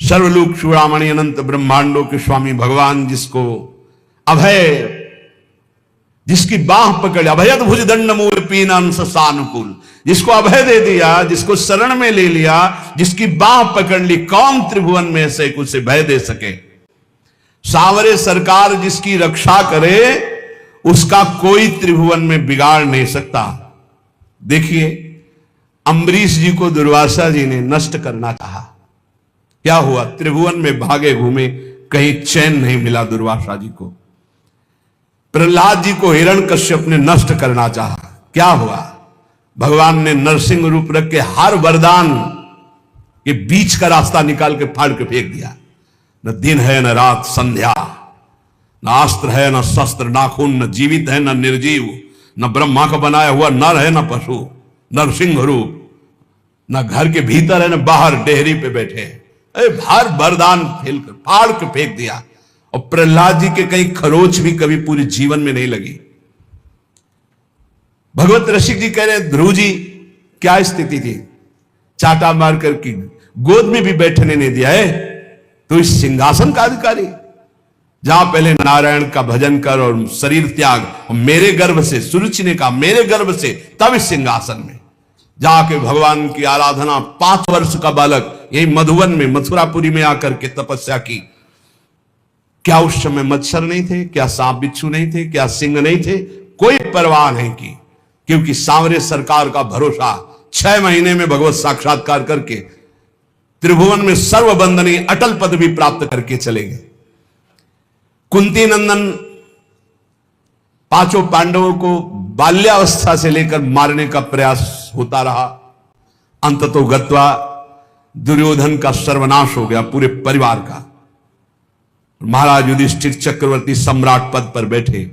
सर्वलोक चूड़ामणि अनंत ब्रह्मांडों के स्वामी भगवान जिसको अभय, जिसकी बाह पकड़, अभयत भुज दंड मूल पीन सानुकूल, जिसको अभय दे दिया, जिसको शरण में ले लिया, जिसकी बाह पकड़ ली, कौन त्रिभुवन में से कुछ से भय दे सके। सांवरे सरकार जिसकी रक्षा करे उसका कोई त्रिभुवन में बिगाड़ नहीं सकता। देखिए अम्बरीश जी को दुर्वासा जी ने नष्ट करना चाहा, क्या हुआ? त्रिभुवन में भागे घूमे, कहीं चैन नहीं मिला दुर्वासा जी को। प्रहलाद जी को हिरण्यकश्यप ने नष्ट करना चाहा, क्या हुआ? भगवान ने नरसिंह रूप रख के हर वरदान के बीच का रास्ता निकाल के फाड़ के फेंक दिया। न दिन है न रात संध्या, न अस्त्र है न शस्त्र, नाखून न जीवित है न निर्जीव, न ब्रह्मा का बनाया हुआ नर है न पशु, नरसिंह रूप, न घर के भीतर है न बाहर डेहरी पे बैठे। हर वरदान फेल कर फाड़ के फेंक दिया। और प्रहलाद जी के कहीं खरोच भी कभी पूरे जीवन में नहीं लगी। भगवत रसिक जी कह रहे ध्रुव जी क्या स्थिति थी, चाटा मार कर की गोद में भी बैठने नहीं दिया है, तो इस सिंहासन का अधिकारी, जहां पहले नारायण का भजन कर और शरीर त्याग, और मेरे गर्भ से, सुरुचि ने कहा मेरे गर्भ से, तब इस सिंहासन में जाके भगवान की आराधना 5 वर्ष का बालक यही मधुवन में मथुरापुरी में आकर के तपस्या की। क्या उस समय मच्छर नहीं थे? क्या सांप बिच्छू नहीं थे? क्या सिंह नहीं थे? कोई परवाह नहीं की, क्योंकि सांवरे सरकार का भरोसा 6 महीने में भगवत साक्षात्कार करके त्रिभुवन में सर्वबंधनी अटल पद भी प्राप्त करके चले गए। कुंती नंदन 5 पांडवों को बाल्यावस्था से लेकर मारने का प्रयास होता रहा। अंततो गत्वा दुर्योधन का सर्वनाश हो गया, पूरे परिवार का। महाराज युधिष्ठिर चक्रवर्ती सम्राट पद पर बैठे।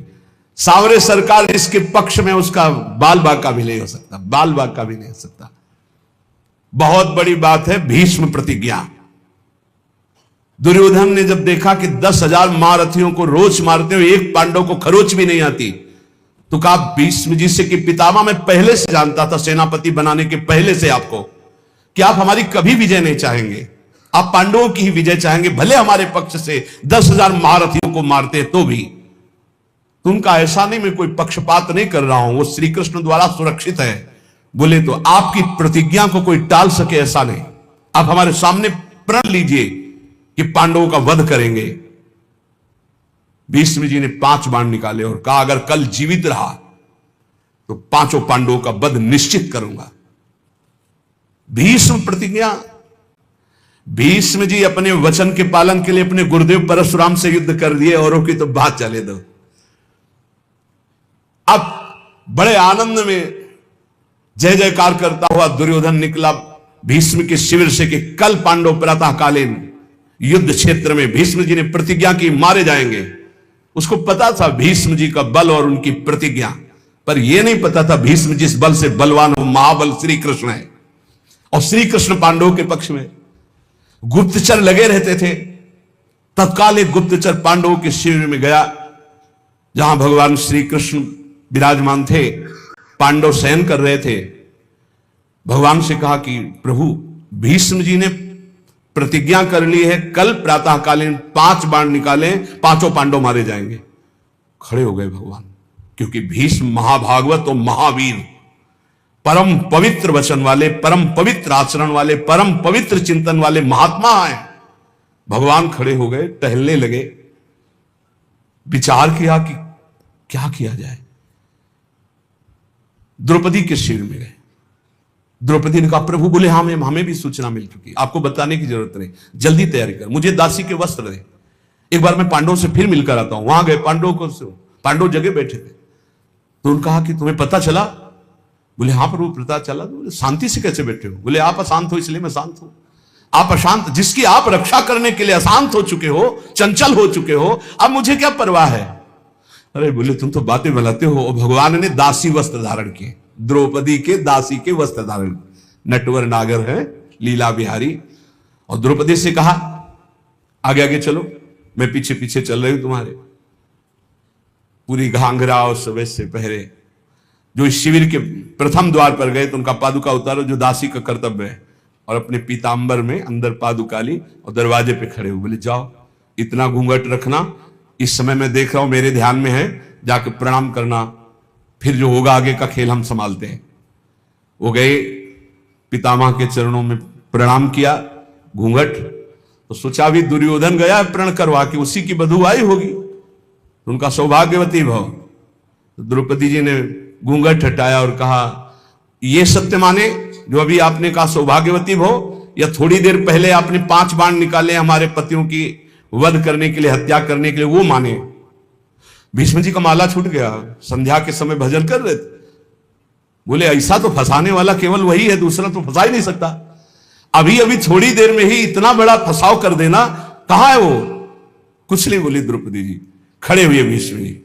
सांवरे सरकार जिसके पक्ष में, उसका बाल बाग का भी नहीं हो सकता, बाल बाग का भी नहीं हो सकता। बहुत बड़ी बात है भीष्म प्रतिज्ञा। दुर्योधन ने जब देखा कि 10,000 महारथियों को रोज मारते हुए एक पांडव को खरोच भी नहीं आती, तो कहा भीष्म जी से कि पितामह मैं पहले से जानता था, सेनापति बनाने के पहले से आपको, कि आप हमारी कभी विजय नहीं चाहेंगे, आप पांडवों की ही विजय चाहेंगे, भले हमारे पक्ष से 10,000 महारथियों को मारते तो भी। तो उनका ऐसा नहीं, मैं कोई पक्षपात नहीं कर रहा हूं, वो श्री कृष्ण द्वारा सुरक्षित है। बोले तो आपकी प्रतिज्ञा को कोई टाल सके ऐसा नहीं, आप हमारे सामने प्रण लीजिए कि पांडवों का वध करेंगे। भीष्म जी ने 5 बाण निकाले और कहा अगर कल जीवित रहा तो 5 पांडवों का वध निश्चित करूंगा। भीष्म प्रतिज्ञा। भीष्म जी अपने वचन के पालन के लिए अपने गुरुदेव परशुराम से युद्ध कर दिए, औरों की तो बात चले दो। अब बड़े आनंद में जय जयकार करता हुआ दुर्योधन निकला भीष्म के शिविर से कि कल पांडव प्रातःकालीन युद्ध क्षेत्र में, भीष्म जी ने प्रतिज्ञा की मारे जाएंगे। उसको पता था भीष्म जी का बल और उनकी प्रतिज्ञा, पर यह नहीं पता था भीष्म जिस बल से बलवान हो महाबल श्री कृष्ण है, और श्री कृष्ण पांडवों के पक्ष में। गुप्तचर लगे रहते थे। तत्काल एक गुप्तचर पांडवों के शिविर में गया जहां भगवान श्री कृष्ण विराजमान थे, पांडव शयन कर रहे थे। भगवान से कहा कि प्रभु भीष्म जी ने प्रतिज्ञा कर ली है, कल प्रातःकालीन 5 बाण निकालें, 5 पांडव मारे जाएंगे। खड़े हो गए भगवान, क्योंकि भीष्म महाभागवत और महावीर, परम पवित्र वचन वाले, परम पवित्र आचरण वाले, परम पवित्र चिंतन वाले महात्मा हैं। भगवान खड़े हो गए, टहलने लगे, विचार किया कि क्या किया जाए। द्रौपदी के शिविर में गए। द्रौपदी ने कहा प्रभु, बोले हाँ हमें भी सूचना मिल चुकी, आपको बताने की जरूरत नहीं, जल्दी तैयारी कर, मुझे दासी के वस्त्र दे, एक बार मैं पांडवों से फिर मिलकर आता हूं। वहां गए, पांडव जगह बैठे थे। तो उन्होंने कहा कि तुम्हें पता चला? बोले हाँ प्रभु पता चला। तो बोले शांति से कैसे बैठे हो? बोले आप अशांत हो इसलिए मैं शांत हूं। आप अशांत, जिसकी आप रक्षा करने के लिए अशांत हो चुके हो, चंचल हो चुके हो, अब मुझे क्या परवाह है? अरे बोले तुम तो बातें बनाते हो। और भगवान ने दासी वस्त्र धारण किए, द्रौपदी के दासी के वस्त्र धारण, नटवर नागर है लीला बिहारी। और द्रौपदी से कहा आगे आगे चलो, मैं पीछे पीछे चल रही हूं तुम्हारे। पूरी घाघरा और सवैसे पहरे। जो इस शिविर के प्रथम द्वार पर गए तो उनका पादुका उतारो, जो दासी का कर्तव्य है। और अपने पीतांबर में अंदर पादुकाली और दरवाजे पे खड़े हुए, बोले जाओ इतना घूंघट रखना, इस समय मैं देख रहा हूं मेरे ध्यान में है, जाके प्रणाम करना, फिर जो होगा आगे का खेल हम संभालते हैं। वो गए, पितामह के चरणों में प्रणाम किया, घूंघट तो सोचा भी दुर्योधन गया प्रण करवा के उसी की बधू आई होगी, तो उनका सौभाग्यवती भव। तो द्रौपदी जी ने घूंघट हटाया और कहा, ये सत्य माने जो अभी आपने कहा सौभाग्यवती भव, या थोड़ी देर पहले आपने 5 बाण निकाले हमारे पतियों की वध करने के लिए, हत्या करने के लिए, वो माने। भीष्म जी का माला छूट गया, संध्या के समय भजन कर रहे थे, बोले ऐसा तो फंसाने वाला केवल वही है, दूसरा तो फंसा ही नहीं सकता। अभी अभी थोड़ी देर में ही इतना बड़ा फंसाव कर देना, कहां है वो? कुछ नहीं बोली द्रौपदी जी। खड़े हुए भीष्म जी,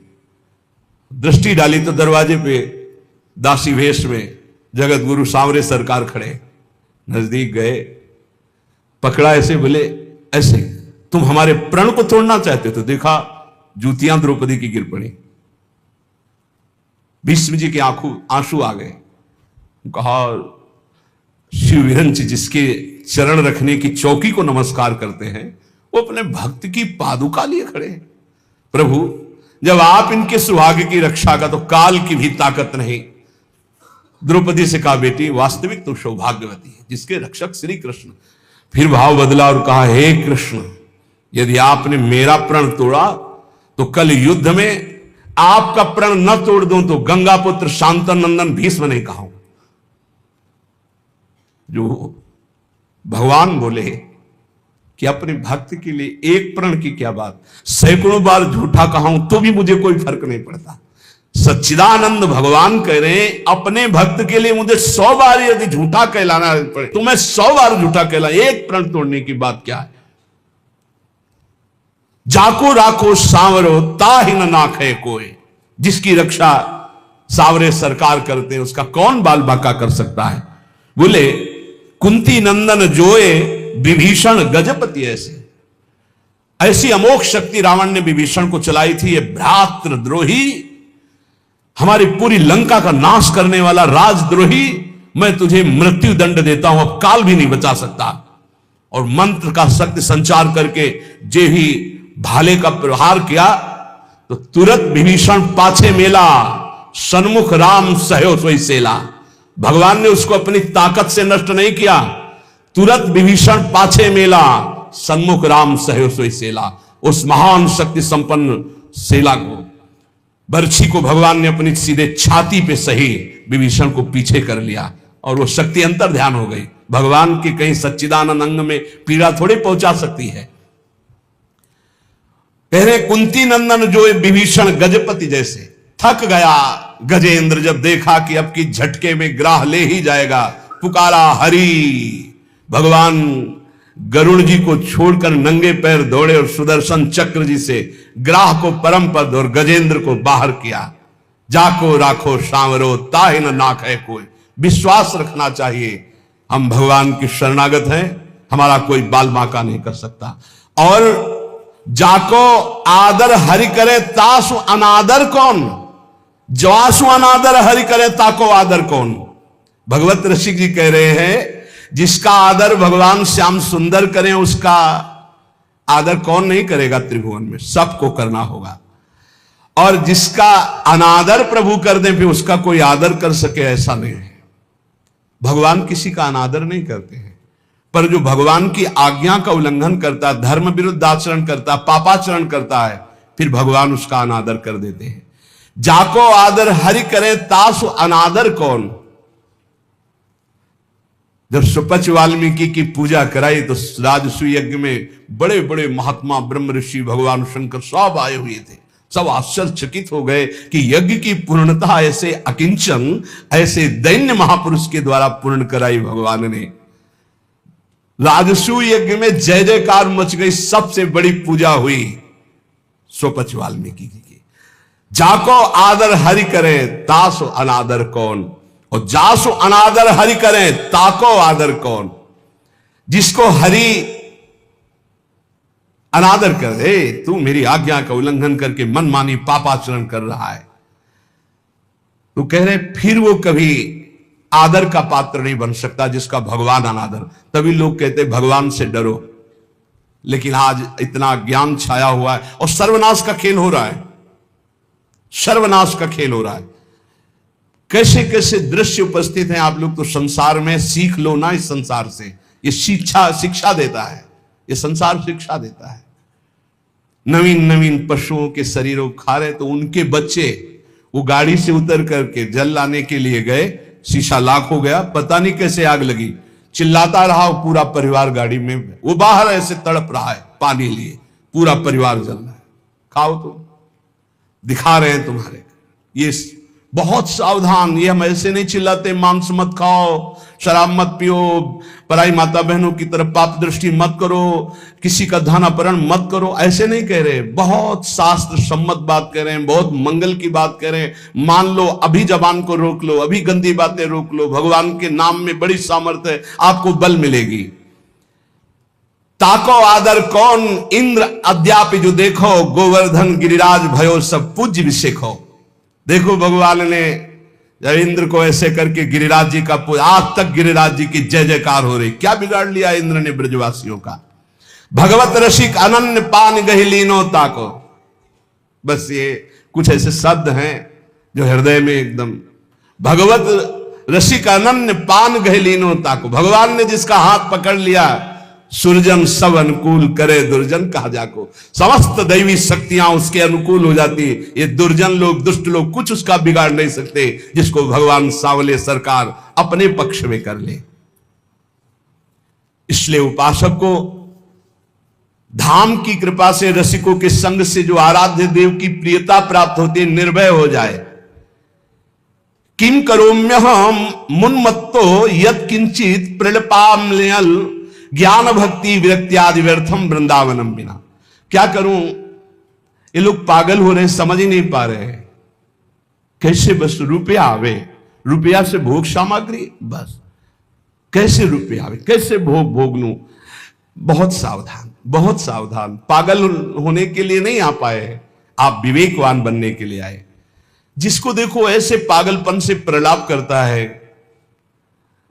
दृष्टि डाली तो दरवाजे पे दासी वेश में जगत गुरु सांवरे सरकार खड़े, नजदीक गए, पकड़ा ऐसे, बोले ऐसे तुम हमारे प्रण को तोड़ना चाहते हो? तो देखा जूतियां द्रौपदी की गिर पड़ी। भीष्म जी के आंसू आ गए। कहा शिव विरंच जिसके चरण रखने की चौकी को नमस्कार करते हैं, वो अपने भक्त की पादुका लिए खड़े हैं। प्रभु जब आप इनके सुहाग की रक्षा का तो काल की भी ताकत नहीं। द्रौपदी से कहा बेटी वास्तविक तो सौभाग्यवती है जिसके रक्षक श्री कृष्ण। फिर भाव बदला और कहा हे कृष्ण, यदि आपने मेरा प्रण तोड़ा तो कल युद्ध में आपका प्रण न तोड़ दूं तो गंगा पुत्र शांतनंदन भीष्म नहीं कहा। जो भगवान बोले कि अपने भक्त के लिए एक प्रण की क्या बात, सैकड़ों बार झूठा कहा तो भी मुझे कोई फर्क नहीं पड़ता। सच्चिदानंद भगवान कह रहे हैं अपने भक्त के लिए मुझे 100 बार यदि झूठा कहलाना पड़े तो मैं 100 बार झूठा कहला, एक प्रण तोड़ने की बात क्या है? जाको राखो सांवरो ताहि न नाखे कोई, जिसकी रक्षा सांवरे सरकार करते हैं उसका कौन बाल बाका कर सकता है। बोले कुंती नंदन जोए विभीषण गजपति ऐसी अमोघ शक्ति रावण ने विभीषण को चलाई थी। ये भ्रातृद्रोही, हमारी पूरी लंका का नाश करने वाला राजद्रोही, मैं तुझे मृत्यु दंड देता हूं, अब काल भी नहीं बचा सकता। और मंत्र का शक्ति संचार करके जे ही भाले का प्रहार किया तो तुरंत विभीषण पाछे मेला, सन्मुख राम सहयो सोई सेला। भगवान ने उसको अपनी ताकत से नष्ट नहीं किया, तुरंत विभीषण पाछे मेला, सन्मुख राम सहयो सोई सेला। उस महान शक्ति संपन्न सेला को, बर्छी को भगवान ने अपनी सीधे छाती पे सही विभीषण को पीछे कर लिया और वो शक्ति अंतर ध्यान हो गई। भगवान की कहीं सच्चिदानंद अंग में पीड़ा थोड़ी पहुंचा सकती है। कह रहे कुंती नंदन जो विभीषण गजपति जैसे। थक गया गजेंद्र जब देखा कि अब की झटके में ग्राह ले ही जाएगा, पुकारा हरि। भगवान गरुड़ जी को छोड़कर नंगे पैर दौड़े और सुदर्शन चक्र जी से ग्राह को परम पद और गजेंद्र को बाहर किया। जाको राखो सांवरो ताहि न नाखे कोई। विश्वास रखना चाहिए, हम भगवान की शरणागत हैं, हमारा कोई बाल बांका नहीं कर सकता। और जाको आदर हरि करे तासु अनादर कौन, जवासु अनादर हरि करे ताको आदर कौन। भगवत ऋषि जी कह रहे हैं जिसका आदर भगवान श्याम सुंदर करें उसका आदर कौन नहीं करेगा त्रिभुवन में, सबको करना होगा। और जिसका अनादर प्रभु कर दें फिर उसका कोई आदर कर सके ऐसा नहीं है। भगवान किसी का अनादर नहीं करते हैं, पर जो भगवान की आज्ञा का उल्लंघन करता है, धर्म विरुद्ध आचरण करता है, पापाचरण करता है, फिर भगवान उसका अनादर कर देते हैं। जाको आदर हरि करे तासु अनादर कौन। जब सुपच वाल्मीकि की पूजा कराई तो राजसु यज्ञ में बड़े बड़े महात्मा ब्रह्म ऋषि भगवान शंकर सब आए हुए थे। सब आश्चर्यचकित हो गए कि यज्ञ की पूर्णता ऐसे अकिंचन, ऐसे दैन्य महापुरुष के द्वारा पूर्ण कराई भगवान ने। राजसु यज्ञ में जय जयकार मच गई, सबसे बड़ी पूजा हुई सुपच वाल्मीकि की। जाको आदर हरि करे तासो अनादर कौन, और जासु अनादर हरि करें ताको आदर कौन। जिसको हरि अनादर कर दे, तू मेरी आज्ञा का उल्लंघन करके मनमानी पापाचरण कर रहा है, तो कह रहे फिर वो कभी आदर का पात्र नहीं बन सकता जिसका भगवान अनादर। तभी लोग कहते भगवान से डरो, लेकिन आज इतना ज्ञान छाया हुआ है और सर्वनाश का खेल हो रहा है, सर्वनाश का खेल हो रहा है। कैसे कैसे दृश्य उपस्थित हैं, आप लोग तो संसार में सीख लो ना, इस संसार से। ये शिक्षा देता है, ये संसार शिक्षा देता है। नवीन नवीन पशुओं के शरीरों खा रहे, तो उनके बच्चे वो गाड़ी से उतर करके जल लाने के लिए गए, शीशा लाख हो गया, पता नहीं कैसे आग लगी, चिल्लाता रहा पूरा परिवार गाड़ी में, वो बाहर ऐसे तड़प रहा है पानी लिए, पूरा परिवार जल रहा है। खाओ तो दिखा रहे हैं तुम्हारे। ये बहुत सावधान, ये हम ऐसे नहीं चिल्लाते मांस मत खाओ, शराब मत पियो, पराई माता बहनों की तरफ पाप दृष्टि मत करो, किसी का धन अपहरण मत करो, ऐसे नहीं कह रहे। बहुत शास्त्र सम्मत बात कह रहे हैं, बहुत मंगल की बात कह रहे हैं। मान लो, अभी जबान को रोक लो, अभी गंदी बातें रोक लो, भगवान के नाम में बड़ी सामर्थ्य है, आपको बल मिलेगी। ताको आदर कौन इंद्र अद्यापि जो देखो, गोवर्धन गिरिराज भयो सब पूज्य विशेखो। देखो भगवान ने जब इंद्र को ऐसे करके गिरिराज जी का, आज तक गिरिराज जी की जय जयकार हो रही। क्या बिगाड़ लिया इंद्र ने ब्रजवासियों का? भगवत रसिक अनन्य पान गहिलीनो ताको। बस ये कुछ ऐसे शब्द हैं जो हृदय में एकदम, भगवत रसिक अनन्य पान गहिलीनो ताको। भगवान ने जिसका हाथ पकड़ लिया, सुरजन सब अनुकूल करे दुर्जन कहा जाको। समस्त दैवी शक्तियां उसके अनुकूल हो जाती। ये दुर्जन लोग, दुष्ट लोग कुछ उसका बिगाड़ नहीं सकते, जिसको भगवान सावले सरकार अपने पक्ष में कर ले। इसलिए उपासक को धाम की कृपा से, रसिकों के संग से जो आराध्य देव की प्रियता प्राप्त होती है, निर्भय हो जाए। किम करोम्यहम मुन्मत्तो यत् किंचित प्रलपाम्यल ज्ञान भक्ति विरक्ति आदि व्यर्थम वृंदावनम बिना। क्या करूं, ये लोग पागल हो रहे हैं, समझ ही नहीं पा रहे हैं। कैसे बस रुपया आवे, रुपया से भोग सामग्री, बस कैसे रुपया आवे, कैसे भोग लूं। बहुत सावधान, बहुत सावधान। पागल होने के लिए नहीं आ पाए, आप विवेकवान बनने के लिए आए। जिसको देखो ऐसे पागलपन से प्रलाप करता है,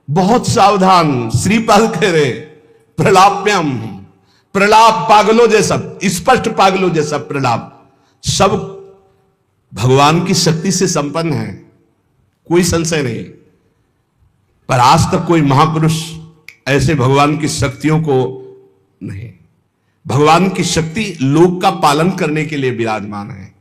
बहुत सावधान। श्रीपाल कह रहे प्रलाप्यम, प्रलाप पागलों जैसा, स्पष्ट पागलों जैसा प्रलाप। सब भगवान की शक्ति से संपन्न है, कोई संशय नहीं। पर आज तक कोई महापुरुष ऐसे भगवान की शक्तियों को नहीं। भगवान की शक्ति लोक का पालन करने के लिए विराजमान है।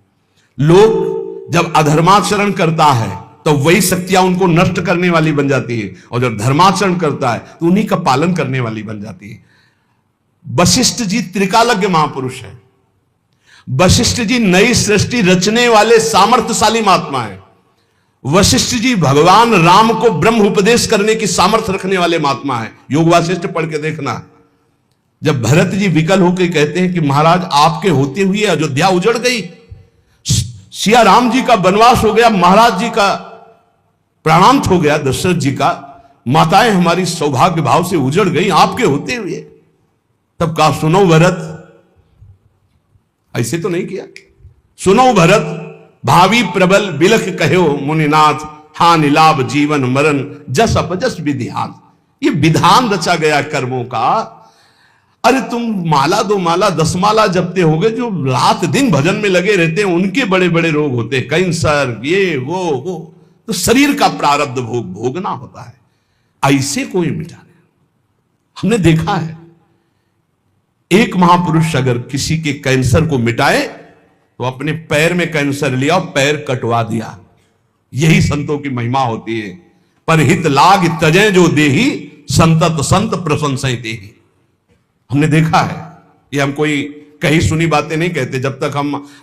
लोग जब अधर्माचरण करता है तो वही शक्तियां उनको नष्ट करने वाली बन जाती है, और जब धर्माचरण करता है तो उन्हीं का पालन करने वाली बन जाती है। वशिष्ठ जी त्रिकालज्ञ महापुरुष हैं। वशिष्ठ जी नई सृष्टि रचने वाले सामर्थ्यशाली महात्मा हैं। वशिष्ठ जी भगवान राम को ब्रह्म उपदेश करने की सामर्थ्य रखने वाले महात्मा हैं। योग वासिष्ठ पढ़ के देखना। जब भरत जी विकल होकर कहते हैं कि महाराज आपके होते हुए अयोध्या उजड़ गई, सिया राम जी का वनवास हो गया, महाराज जी का प्राणांत हो गया, दशरथ जी का, माताएं हमारी सौभाग्य भाव से उजड़ गई आपके होते हुए। तब कहा सुनो भरत, ऐसे तो नहीं किया, सुनो भरत, भावी प्रबल बिलख कहो मुनिनाथ, हानि लाभ जीवन मरण जस अपजस विधिहान। ये विधान रचा गया कर्मों का। अरे तुम माला दो माला 10 माला जपते होगे, जो रात दिन भजन में लगे रहते हैं उनके बड़े बड़े रोग होते हैं, कैंसर, ये वो। तो शरीर का प्रारब्ध भोगना होता है। ऐसे कोई मिटा नहीं। हमने देखा है, एक महापुरुष अगर किसी के कैंसर को मिटाए तो अपने पैर में कैंसर लिया और पैर कटवा दिया। यही संतों की महिमा होती है। पर हित लाग तजय जो देही, संतत संत प्रशंसय देही। हमने देखा है, ये हम कोई कहीं सुनी बातें नहीं कहते। जब तक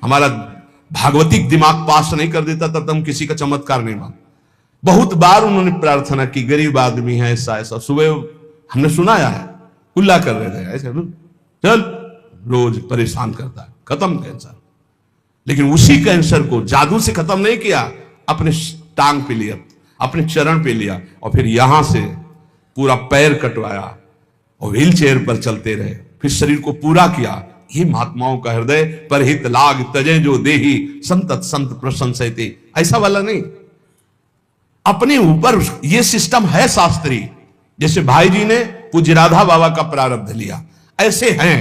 हमारा भागवतिक दिमाग पास नहीं कर देता तब तक हम किसी का चमत्कार नहीं मान। बहुत बार उन्होंने प्रार्थना की, गरीब आदमी है, ऐसा ऐसा। सुबह हमने सुनाया है, कुल्ला कर रहे थे ऐसे, चल रोज परेशान करता है, खत्म कैंसर। लेकिन उसी कैंसर को जादू से खत्म नहीं किया, अपने टांग पे लिया, अपने चरण पे लिया, और फिर यहां से पूरा पैर कटवाया और व्हील चेयर पर चलते रहे, फिर शरीर को पूरा किया। ये महात्माओं का हृदय। पर हित लाग तजय जो देही, संतत संत प्रशंसयते। ऐसा वाला नहीं। अपने ऊपर ये सिस्टम है शास्त्रीय। जैसे भाई जी ने पूज्य राधा बाबा का प्रारब्ध लिया, ऐसे हैं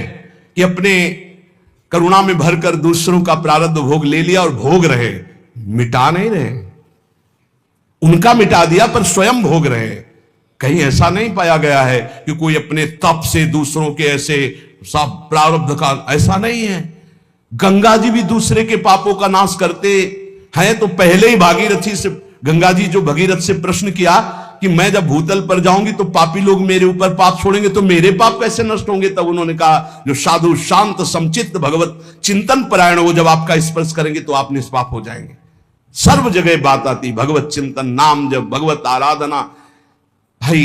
कि अपने करुणा में भरकर दूसरों का प्रारब्ध भोग ले लिया और भोग रहे, मिटा नहीं रहे। उनका मिटा दिया पर स्वयं भोग रहे। कहीं ऐसा नहीं पाया गया है कि कोई अपने तप से दूसरों के ऐसे सब प्रारब्ध का, ऐसा नहीं है। गंगा जी भी दूसरे के पापों का नाश करते हैं, तो पहले ही भागीरथी से, गंगा जी जो भगीरथ से प्रश्न किया कि मैं जब भूतल पर जाऊंगी तो पापी लोग मेरे ऊपर पाप छोड़ेंगे, तो मेरे पाप कैसे नष्ट होंगे? तब उन्होंने कहा जो साधु शांत समचित्त भगवत चिंतन परायण, वो जब आपका स्पर्श करेंगे तो आप निष्पाप हो जाएंगे। सर्व जगह बात आती भगवत चिंतन, नाम जब, भगवत आराधना। भाई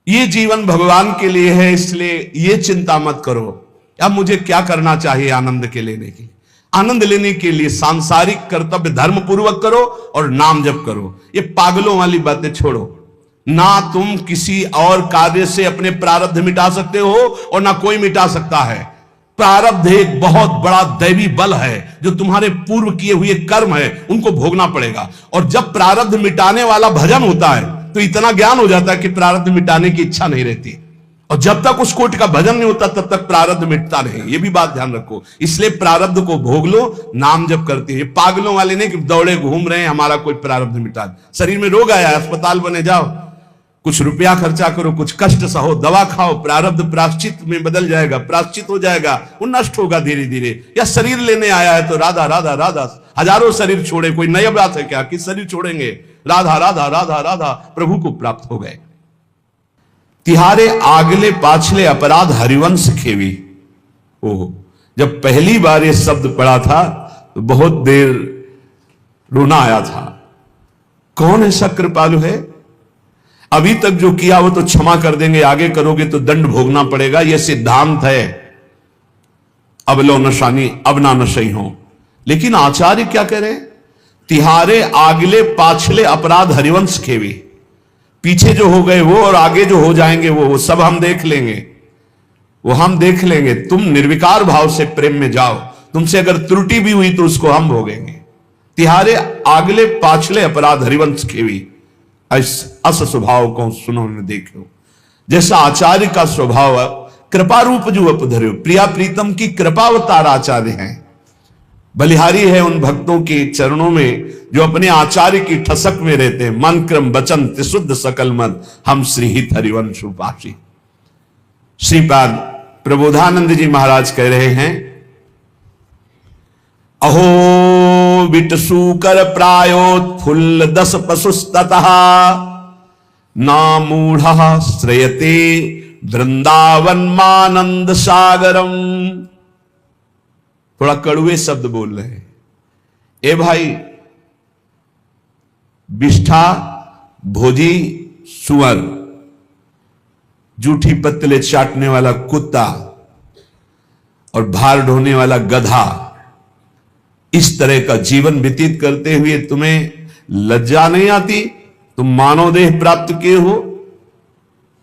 ये जीवन भगवान के लिए है, इसलिए ये चिंता मत करो अब मुझे क्या करना चाहिए आनंद के लेने के लिए। आनंद लेने के लिए सांसारिक कर्तव्य धर्म पूर्वक करो और नाम जप करो। ये पागलों वाली बातें छोड़ो। ना तुम किसी और कार्य से अपने प्रारब्ध मिटा सकते हो और ना कोई मिटा सकता है। प्रारब्ध एक बहुत बड़ा दैवी बल है, जो तुम्हारे पूर्व किए हुए कर्म है उनको भोगना पड़ेगा। और जब प्रारब्ध मिटाने वाला भजन होता है तो इतना ज्ञान हो जाता है कि प्रारब्ध मिटाने की इच्छा नहीं रहती। और जब तक उस कोट का भजन नहीं होता तब तक प्रारब्ध मिटता नहीं। ये भी बात ध्यान रखो। इसलिए प्रारब्ध को भोग लो, नाम जप करते हैं। पागलों वाले नहीं कि दौड़े घूम रहे हैं हमारा कोई प्रारब्ध मिटा। शरीर में रोग आया, अस्पताल बने जाओ, कुछ रुपया खर्चा करो, कुछ कष्ट सहो, दवा खाओ, प्रारब्ध प्राश्चित में बदल जाएगा, प्राश्चित हो जाएगा, वो नष्ट होगा धीरे धीरे। या शरीर लेने आया है तो राधा राधा राधा, हजारों शरीर छोड़े, कोई नई बात है क्या? किस शरीर छोड़ेंगे? राधा राधा राधा राधा, प्रभु को प्राप्त हो गए। तिहारे आगले पाछले अपराध हरिवंश खेवी। ओह, जब पहली बार ये शब्द पढ़ा था तो बहुत देर रोना आया था। कौन ऐसा कृपालु है? अभी तक जो किया वो तो क्षमा कर देंगे, आगे करोगे तो दंड भोगना पड़ेगा। यह सिद्धांत है। अब लो नशानी, अब ना नशई हो। लेकिन आचार्य क्या कह रहे हैं? तिहारे आगले पाछले अपराध हरिवंश खेवी। पीछे जो हो गए वो और आगे जो हो जाएंगे वो सब हम देख लेंगे, वो हम देख लेंगे। तुम निर्विकार भाव से प्रेम में जाओ। तुमसे अगर त्रुटि भी हुई तो उसको हम भोगेंगे। तिहारे आगले पाछले अपराध हरिवंश खेवी। अस स्वभाव को सुनो ने देखो। जैसा आचार्य का स्वभाव कृपा रूप जो अपधर्यो, प्रिया प्रीतम की कृपावतार आचार्य हैं। बलिहारी है उन भक्तों के चरणों में जो अपने आचार्य की ठसक में रहते हैं। मन क्रम वचन त्रिशुद्ध सकल मत, हम श्रीहित हरिवंश उपासी। श्रीपाद प्रबोधानंद जी महाराज कह रहे हैं, अहो विटसूकर प्रायोत्फुल्ल दस पशुस्ततः, ना मूढ़ श्रयते वृंदावन मानंद सागरम। थोड़ा कड़ुए शब्द बोल रहे हैं। ए भाई, बिष्ठा भोजी सुअर, जूठी पत्तले चाटने वाला कुत्ता और भार ढोने वाला गधा, इस तरह का जीवन व्यतीत करते हुए तुम्हें लज्जा नहीं आती? तुम मानव देह प्राप्त किए हो,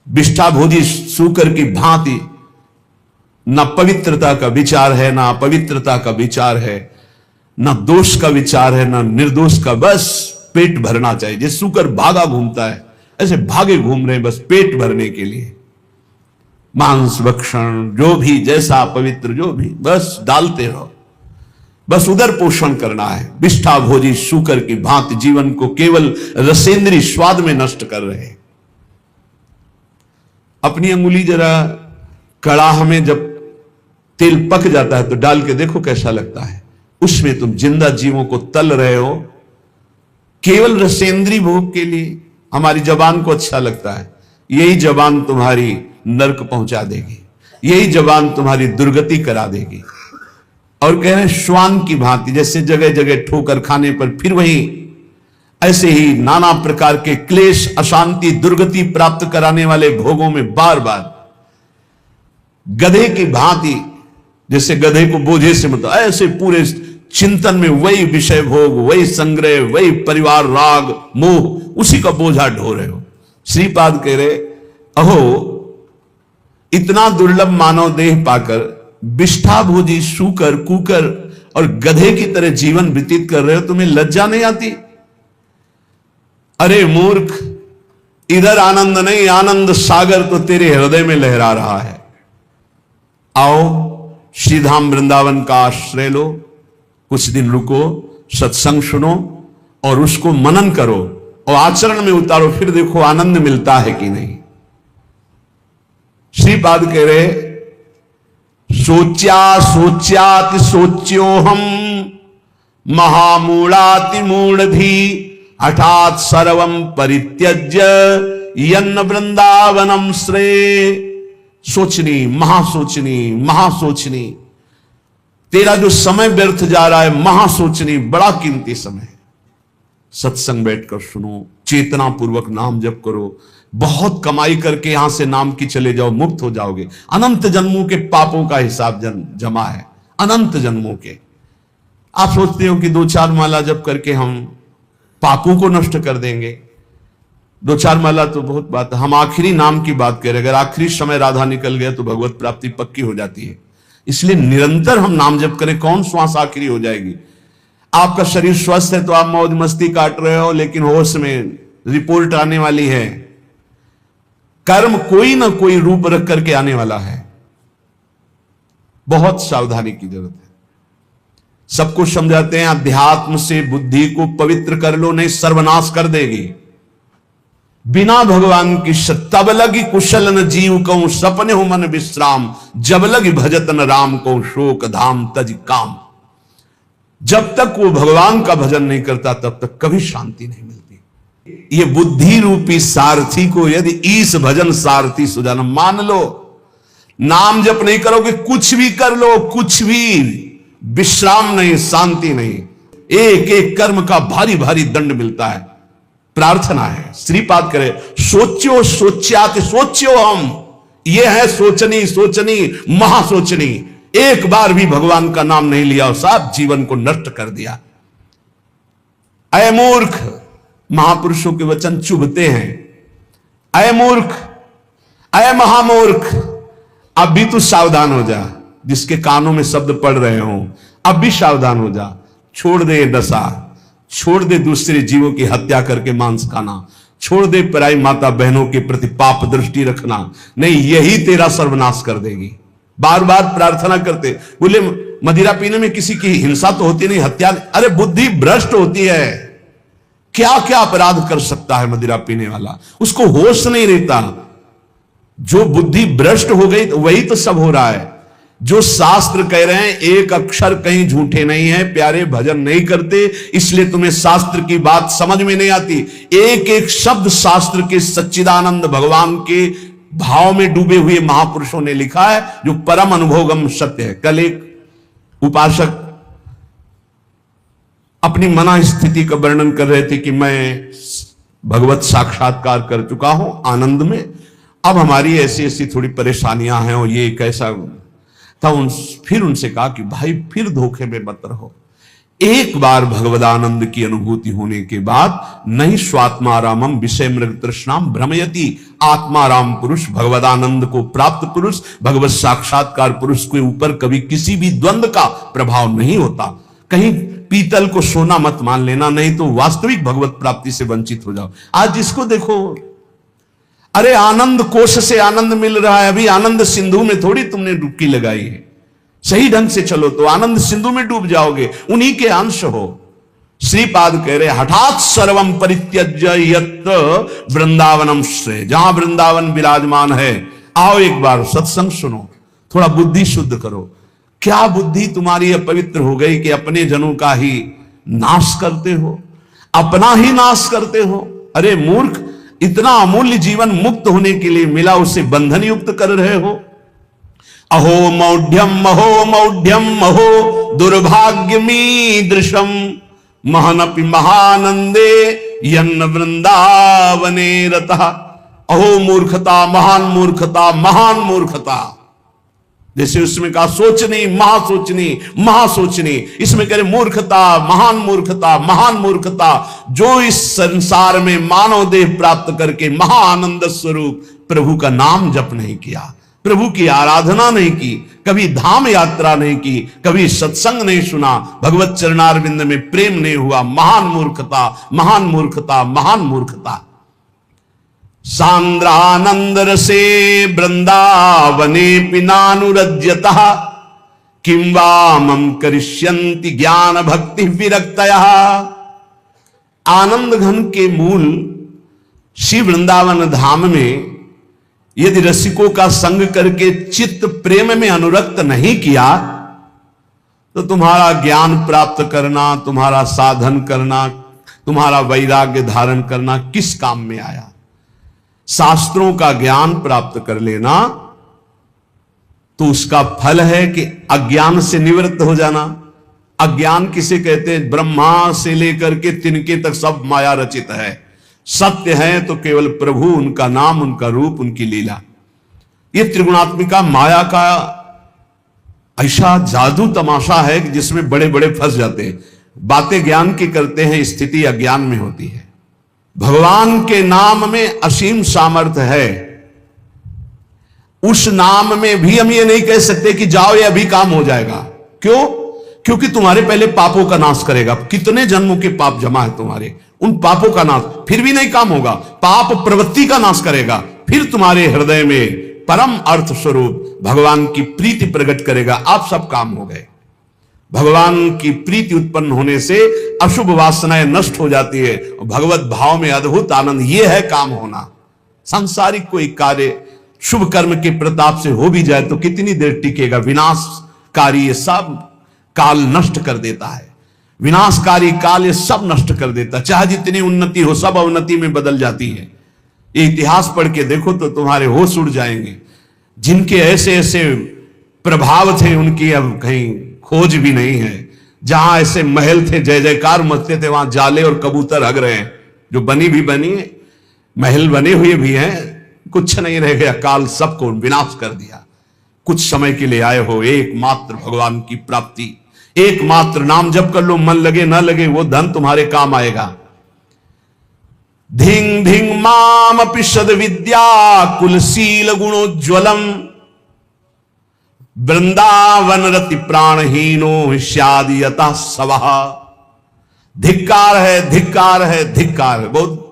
बिष्ठा भोजी सूकर की भांति। ना पवित्रता का विचार है, ना अपवित्रता का विचार है, ना दोष का विचार है, ना निर्दोष का। बस पेट भरना चाहिए। जिस सूकर भागा घूमता है ऐसे भागे घूम रहे हैं बस पेट भरने के लिए। मांस भक्षण जो भी, जैसा पवित्र जो भी, बस डालते रहो। बस उधर पोषण करना है। विष्ठा भोजी सूकर की भांति जीवन को केवल रसेंद्री स्वाद में नष्ट कर रहे हैं। अपनी अंगुली जरा कड़ाह में जब तेल पक जाता है तो डाल के देखो कैसा लगता है। उसमें तुम जिंदा जीवों को तल रहे हो केवल रसेंद्री भोग के लिए। हमारी जबान को अच्छा लगता है, यही जबान तुम्हारी नरक पहुंचा देगी, यही जबान तुम्हारी दुर्गति करा देगी। और कह रहे हैं श्वान की भांति, जैसे जगह जगह ठोकर खाने पर फिर वही ऐसे ही नाना प्रकार के क्लेश, अशांति, दुर्गति प्राप्त कराने वाले भोगों में बार बार गधे की भांति, जैसे गधे को बोझे से मतलब ऐसे पूरे चिंतन में वही विषय भोग, वही संग्रह, वही परिवार राग मोह, उसी का बोझा ढो रहे हो। श्रीपाद कह रहे, अहो इतना दुर्लभ मानव देह पाकर विष्ठा भोजी सूकर, कुकर और गधे की तरह जीवन व्यतीत कर रहे हो, तुम्हें लज्जा नहीं आती? अरे मूर्ख, इधर आनंद नहीं, आनंद सागर तो तेरे हृदय में लहरा रहा है। आओ श्रीधाम वृंदावन का आश्रय लो, कुछ दिन रुको, सत्संग सुनो और उसको मनन करो और आचरण में उतारो, फिर देखो आनंद मिलता है कि नहीं। श्रीपाद कह रहे, सोच्या सोच्याति सोच्यो हम महामूढ़ाति मूढ़धी हठात सर्वम परित्यज्य यन्न वृंदावनम श्रेय। सोचनी, महासोचनी, महासोचनी, तेरा जो समय व्यर्थ जा रहा है, महासोचनी, बड़ा कीमती समय है। सत्संग बैठकर सुनो, चेतना पूर्वक नाम जप करो, बहुत कमाई करके यहां से नाम की चले जाओ, मुक्त हो जाओगे। अनंत जन्मों के पापों का हिसाब जमा है, अनंत जन्मों के। आप सोचते हो कि 2-4 माला जप करके हम पापों को नष्ट कर देंगे। 2-4 माला तो बहुत बात है, हम आखिरी नाम की बात करें। अगर आखिरी समय राधा निकल गया तो भगवत प्राप्ति पक्की हो जाती है। इसलिए निरंतर हम नाम जप करें। कौन श्वास आखिरी हो जाएगी? आपका शरीर स्वस्थ है तो आप मौज मस्ती काट रहे हो, लेकिन होश में रिपोर्ट आने वाली है। कर्म कोई ना कोई रूप रख करके आने वाला है। बहुत सावधानी की जरूरत है। सबको समझाते हैं अध्यात्म से बुद्धि को पवित्र कर लो, नहीं सर्वनाश कर देगी। बिना भगवान की तब लगी कुशल न जीव को सपने हो मन विश्राम, जब लगी भजत न राम को शोक धाम तज काम। जब तक वो भगवान का भजन नहीं करता तब तक कभी शांति नहीं मिलती। ये बुद्धि रूपी सारथी को यदि इस भजन सारथी सुजाना मान लो, नाम जप नहीं करोगे, कुछ भी कर लो, कुछ भी विश्राम नहीं, शांति नहीं। एक एक कर्म का भारी भारी दंड मिलता है। प्रार्थना है, श्रीपाद करे, सोच्यो सोच्यात सोच्यो हम, ये है सोचनी, सोचनी, महासोचनी। एक बार भी भगवान का नाम नहीं लिया और साथ जीवन को नष्ट कर दिया। अय मूर्ख, महापुरुषों के वचन चुभते हैं। अय मूर्ख, अय महामूर्ख, अब भी तू सावधान हो जा। जिसके कानों में शब्द पड़ रहे हो, अब भी सावधान हो जा। छोड़ दे दशा, छोड़ दे दूसरे जीवों की हत्या करके मांस खाना, छोड़ दे पराई माता बहनों के प्रति पाप दृष्टि रखना। नहीं, यही तेरा सर्वनाश कर देगी। बार बार प्रार्थना करते, बोले मदिरा पीने में किसी की हिंसा तो होती नहीं, हत्या। अरे बुद्धि भ्रष्ट होती है, क्या क्या अपराध कर सकता है मदिरा पीने वाला, उसको होश नहीं रहता। जो बुद्धि भ्रष्ट हो गई तो वही तो सब हो रहा है। जो शास्त्र कह रहे हैं एक अक्षर कहीं झूठे नहीं है। प्यारे भजन नहीं करते, इसलिए तुम्हें शास्त्र की बात समझ में नहीं आती। एक एक शब्द शास्त्र के सच्चिदानंद भगवान के भाव में डूबे हुए महापुरुषों ने लिखा है, जो परम अनुभवगम सत्य है। कल एक उपासक अपनी मना स्थिति का वर्णन कर रहे थे कि मैं भगवत साक्षात्कार कर चुका हूं आनंद में, अब हमारी ऐसी ऐसी थोड़ी परेशानियां हैं और ये कैसा था। फिर उनसे कहा कि भाई फिर धोखे में मत रहो। एक बार भगवदानंद की अनुभूति होने के बाद नहीं स्वात्मारामम विषय मृग तृष्णाम भ्रमयति। आत्माराम पुरुष, भगवदानंद को प्राप्त पुरुष, भगवत साक्षात्कार पुरुष के ऊपर कभी किसी भी द्वंद्व का प्रभाव नहीं होता। कहीं पीतल को सोना मत मान लेना, नहीं तो वास्तविक भगवत प्राप्ति से वंचित हो जाओ। आज जिसको देखो, अरे आनंद कोश से आनंद मिल रहा है, अभी आनंद सिंधु में थोड़ी तुमने डुबकी लगाई है। सही ढंग से चलो तो आनंद सिंधु में डूब जाओगे, उन्हीं के अंश हो। श्रीपाद कह रहे हठात सर्वम परित्यज्य यत् वृंदावनम श्रेय। जहां वृंदावन विराजमान है, आओ एक बार सत्संग सुनो, थोड़ा बुद्धि शुद्ध करो। क्या बुद्धि तुम्हारी अपवित्र हो गई कि अपने जनों का ही नाश करते हो, अपना ही नाश करते हो? अरे मूर्ख, इतना अमूल्य जीवन मुक्त होने के लिए मिला, उसे बंधन युक्त कर रहे हो। अहो मौढ़्यम अहो दुर्भाग्यमीदृशम महनपि महानंदे यन्न वृंदावने रतः। अहो मूर्खता, महान मूर्खता, महान मूर्खता। जैसे उसमें कहा सोचनी, महासोचनी, महासोचनी, इसमें कह रहे मूर्खता, महान मूर्खता, महान मूर्खता। जो इस संसार में मानव देह प्राप्त करके महाआनंद स्वरूप प्रभु का नाम जप नहीं किया, प्रभु की आराधना नहीं की, कभी धाम यात्रा नहीं की, कभी सत्संग नहीं सुना, भगवत चरणारविंद में प्रेम नहीं हुआ। महान मूर्खता, महान मूर्खता, महान मूर्खता। सांद्रानंद रसे वृंदावने पिनानुरज्यतः किं वा मम करिष्यन्ति ज्ञान भक्ति विरक्तयः। आनंद घन के मूल श्री वृंदावन धाम में यदि रसिकों का संग करके चित्त प्रेम में अनुरक्त नहीं किया तो तुम्हारा ज्ञान प्राप्त करना, तुम्हारा साधन करना, तुम्हारा वैराग्य धारण करना किस काम में आया। शास्त्रों का ज्ञान प्राप्त कर लेना तो उसका फल है कि अज्ञान से निवृत्त हो जाना। अज्ञान किसे कहते हैं? ब्रह्मा से लेकर के तिनके तक सब माया रचित है। सत्य है तो केवल प्रभु, उनका नाम, उनका रूप, उनकी लीला। ये त्रिगुणात्मिका माया का ऐसा जादू तमाशा है कि जिसमें बड़े बड़े फंस जाते हैं। बातें ज्ञान की करते हैं, स्थिति अज्ञान में होती है। भगवान के नाम में असीम सामर्थ्य है। उस नाम में भी हम ये नहीं कह सकते कि जाओ ये अभी काम हो जाएगा। क्यों? क्योंकि तुम्हारे पहले पापों का नाश करेगा। कितने जन्मों के पाप जमा है तुम्हारे, उन पापों का नाश, फिर भी नहीं काम होगा। पाप प्रवृत्ति का नाश करेगा, फिर तुम्हारे हृदय में परम अर्थ स्वरूप भगवान की प्रीति प्रकट करेगा। आप सब काम हो गए। भगवान की प्रीति उत्पन्न होने से अशुभ वासनाएं नष्ट हो जाती है। भगवत भाव में अद्भुत आनंद, यह है काम होना। सांसारिक कोई कार्य शुभ कर्म के प्रताप से हो भी जाए तो कितनी देर टिकेगा। विनाशकारी ये सब काल नष्ट कर देता है। विनाशकारी काल ये सब नष्ट कर देता है। चाहे जितनी उन्नति हो, सब अवनति में बदल जाती है। ये इतिहास पढ़ के देखो तो तुम्हारे होश उड़ जाएंगे। जिनके ऐसे ऐसे प्रभाव थे उनकी अब कहीं खोज भी नहीं है। जहां ऐसे महल थे, जय जयकार मचते थे, वहां जाले और कबूतर हग रहे हैं। जो बनी भी बनी है, महल बने हुए भी हैं, कुछ नहीं रह गया। काल सबको विनाश कर दिया। कुछ समय के लिए आए हो, एकमात्र भगवान की प्राप्ति, एकमात्र नाम जप कर लो। मन लगे ना लगे वो धन तुम्हारे काम आएगा। धिंग धिंग माम पिशद विद्या कुलशील गुणोज्वलम वृंदावन रति प्राणहीनो हिष्याद यतः सवः। धिक्कार है, धिक्कार है, धिक्कार है। बहुत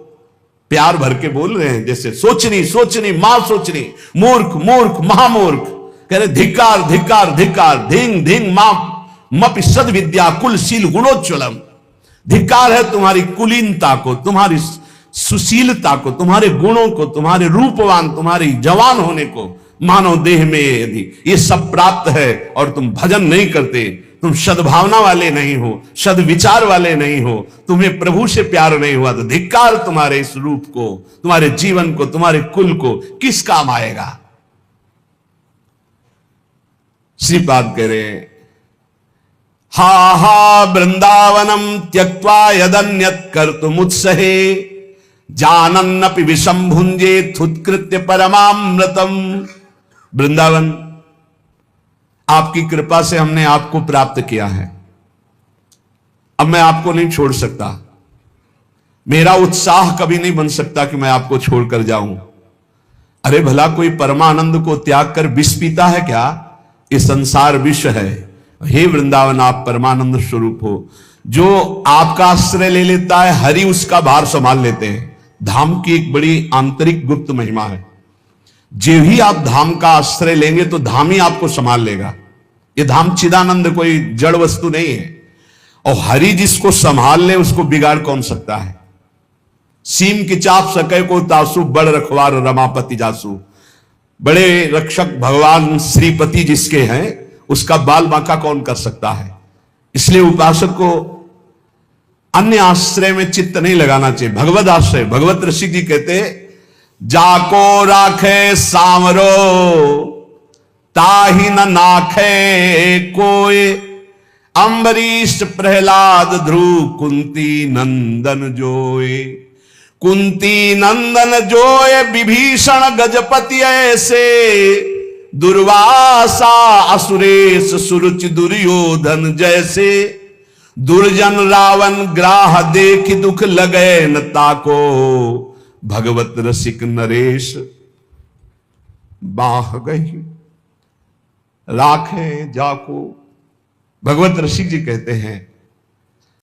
प्यार भर के बोल रहे हैं, जैसे सोचनी सोचनी मां सोचनी, मूर्ख मूर्ख महामूर्ख। कह रहे धिक्कार धिक्कार धिक्कार। धिंग धिंग मां मपि सद विद्या कुलशील गुणोज्वलम। धिक्कार है तुम्हारी कुलीनता को, तुम्हारी सुशीलता को, तुम्हारे गुणों को, तुम्हारे रूपवान, तुम्हारी जवान होने को। मानव देह में यदि ये सब प्राप्त है और तुम भजन नहीं करते, तुम सद्भावना वाले नहीं हो, सद्विचार वाले नहीं हो, तुम्हें प्रभु से प्यार नहीं हुआ, तो धिक्कार तुम्हारे इस रूप को, तुम्हारे जीवन को, तुम्हारे कुल को किस काम आएगा। श्रीपाद कह रहे हा हा वृंदावनम त्यक्त्वा यदन्यत् कर्तुमुत्सहे जानन्नपि विषम भुंजेत् उत्कृत्य परमामृतम। वृंदावन आपकी कृपा से हमने आपको प्राप्त किया है। अब मैं आपको नहीं छोड़ सकता। मेरा उत्साह कभी नहीं बन सकता कि मैं आपको छोड़कर जाऊं। अरे भला कोई परमानंद को त्याग कर विष पीता है क्या? ये संसार विष है। हे वृंदावन आप परमानंद स्वरूप हो। जो आपका आश्रय ले लेता है, हरि उसका भार संभाल लेते हैं। धाम की एक बड़ी आंतरिक गुप्त महिमा है। जो ही आप धाम का आश्रय लेंगे तो धाम ही आपको संभाल लेगा। ये धाम चिदानंद कोई जड़ वस्तु नहीं है। और हरि जिसको संभाल ले उसको बिगाड़ कौन सकता है। सीम की चाप सके को तासु, बड़ रखवार रमापति जासु। बड़े रक्षक भगवान श्रीपति जिसके हैं उसका बाल बांका कौन कर सकता है। इसलिए उपासक को अन्य आश्रय में चित्त नहीं लगाना चाहिए। भगवत आश्रय, भगवत ऋषि जी कहते जाको राखे सामरो ताहि न नाखे कोय। अम्बरीश प्रहलाद ध्रुव कुंती नंदन जोए। कुंती नंदन जोए विभीषण गजपति ऐसे। दुर्वासा असुरेश सुरुचि दुर्योधन जैसे। दुर्जन रावण ग्राह देख दुख लगे न ताको। भगवत रसिक नरेश बाह गई। राखे जाको। भगवत ऋषि जी कहते हैं